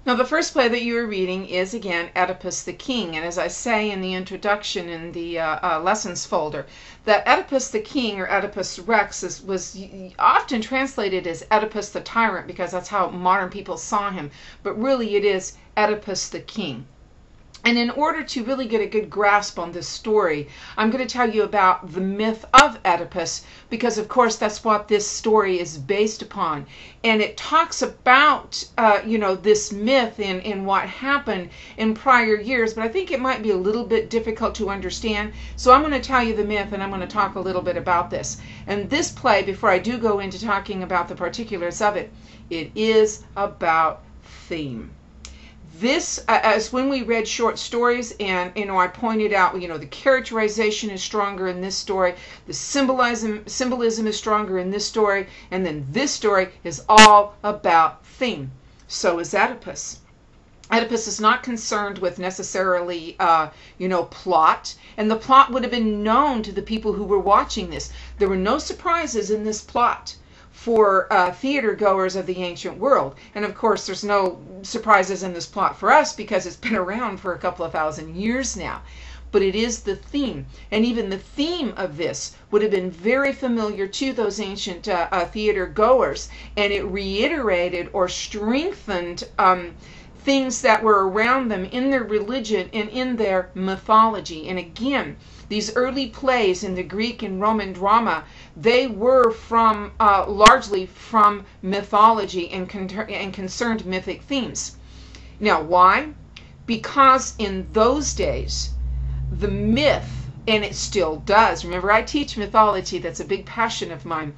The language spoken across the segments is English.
Now, the first play that you are reading is, again, Oedipus the King. And as I say in the introduction in the lessons folder, that Oedipus the King, or Oedipus Rex, was often translated as Oedipus the Tyrant, because that's how modern people saw him. But really it is Oedipus the King. And in order to really get a good grasp on this story, I'm going to tell you about the myth of Oedipus, because of course that's what this story is based upon. And it talks about, this myth and what happened in prior years, but I think it might be a little bit difficult to understand. So I'm going to tell you the myth, and I'm going to talk a little bit about this. And this play, before I do go into talking about the particulars of it, it is about theme. This, as when we read short stories, and I pointed out, the characterization is stronger in this story, the symbolism is stronger in this story, and then this story is all about theme. So is Oedipus. Oedipus is not concerned with necessarily, plot, and the plot would have been known to the people who were watching this. There were no surprises in this plot for theater goers of the ancient world. And of course, there's no surprises in this plot for us, because it's been around for a couple of thousand years now. But it is the theme. And even the theme of this would have been very familiar to those ancient theater goers. And it reiterated or strengthened things that were around them in their religion and in their mythology. And again, these early plays in the Greek and Roman drama, they were from largely from mythology and concerned mythic themes. Now, why? Because in those days, the myth, and it still does. Remember, I teach mythology. That's a big passion of mine.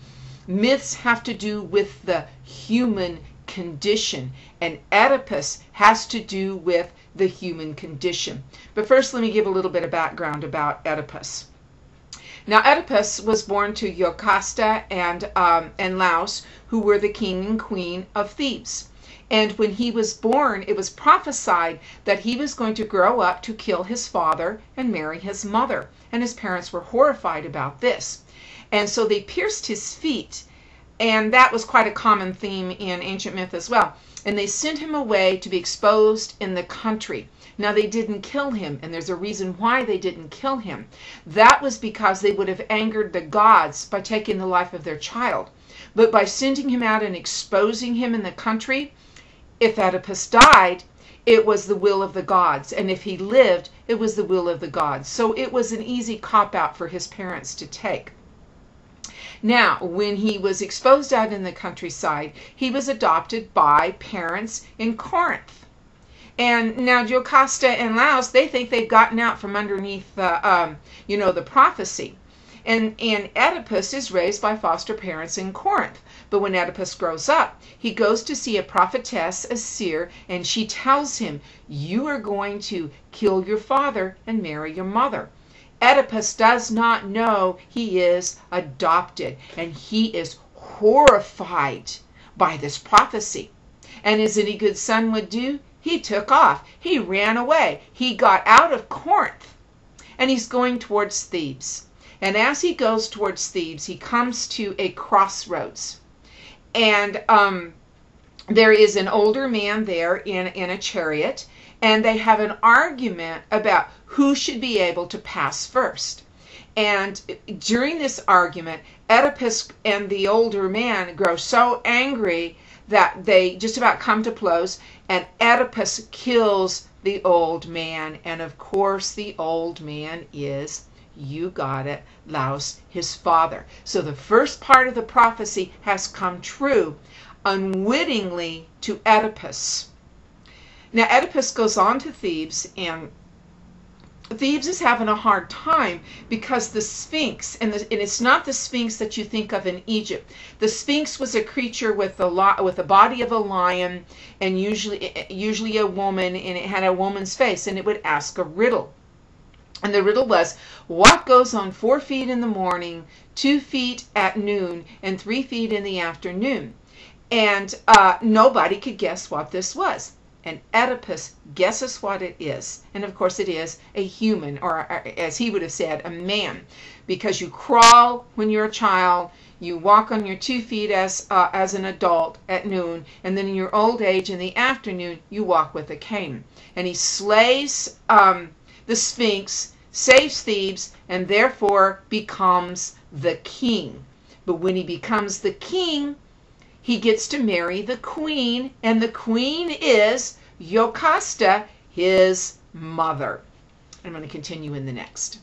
Myths have to do with the human condition, and Oedipus has to do with the human condition. But first, let me give a little bit of background about Oedipus. Now, Oedipus was born to Jocasta and Laus, who were the king and queen of Thebes. And when he was born, it was prophesied that he was going to grow up to kill his father and marry his mother. And his parents were horrified about this. And so they pierced his feet. And that was quite a common theme in ancient myth as well. And they sent him away to be exposed in the country. Now, they didn't kill him, and there's a reason why they didn't kill him. That was because they would have angered the gods by taking the life of their child. But by sending him out and exposing him in the country, if Oedipus died, it was the will of the gods. And if he lived, it was the will of the gods. So it was an easy cop-out for his parents to take. Now, when he was exposed out in the countryside, he was adopted by parents in Corinth. And now Jocasta and Laus, they think they've gotten out from underneath the prophecy. And Oedipus is raised by foster parents in Corinth. But when Oedipus grows up, he goes to see a prophetess, a seer, and she tells him, you are going to kill your father and marry your mother. Oedipus does not know he is adopted, and he is horrified by this prophecy. And as any good son would do, he took off. He ran away. He got out of Corinth, and he's going towards Thebes. And as he goes towards Thebes, he comes to a crossroads. And there is an older man there in a chariot, and they have an argument about who should be able to pass first. And during this argument, Oedipus and the older man grow so angry that they just about come to blows, and Oedipus kills the old man. And of course, the old man is, you got it, Laus, his father. So the first part of the prophecy has come true unwittingly to Oedipus. Now, Oedipus goes on to Thebes, and Thebes is having a hard time because the Sphinx, and it's not the Sphinx that you think of in Egypt. The Sphinx was a creature with the body of a lion, and usually a woman, and it had a woman's face, and it would ask a riddle. And the riddle was, what goes on 4 feet in the morning, 2 feet at noon, and 3 feet in the afternoon? And nobody could guess what this was. And Oedipus guesses what it is. And of course it is a human, or as he would have said, a man. Because you crawl when you're a child, You walk on your 2 feet as an adult at noon, and then in your old age in the afternoon you walk with a cane. And he slays the Sphinx, saves Thebes, and therefore becomes the king. But when he becomes the king, he gets to marry the queen, and the queen is Jocasta, his mother. I'm going to continue in the next.